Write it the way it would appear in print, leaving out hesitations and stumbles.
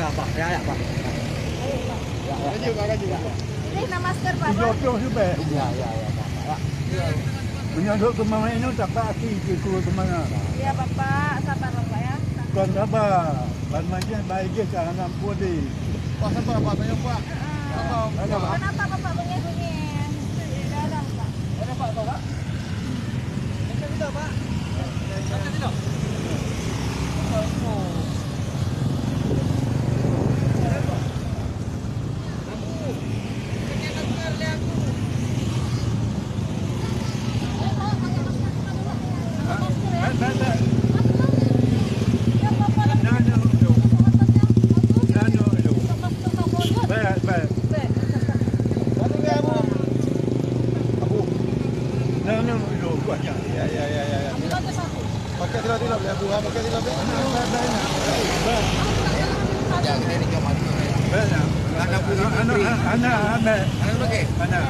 Pak. Ya, ya, Pak. Ini nama masker Pak. Jauh juga. Ya, ya, ya, Pak. Ya. Menyodok ke mana ini tak pasti ke mana. Iya Bapak, sabar Bapak ya. Kan sabar. Ban macam baik je jangan nampu di. Pak, sabar Pak, tanya Pak. Ada Pak. Kenapa Bapak bunyi-bunyi? Tidak ada Pak. Ada Pak, tahu Pak? Macam itu Pak. Macam itu. Oh. Pakai tidak boleh buah, pakai tidak boleh. Ya, kita ni cuma. Anak, anak, anak, anak, Anak pakai. anak.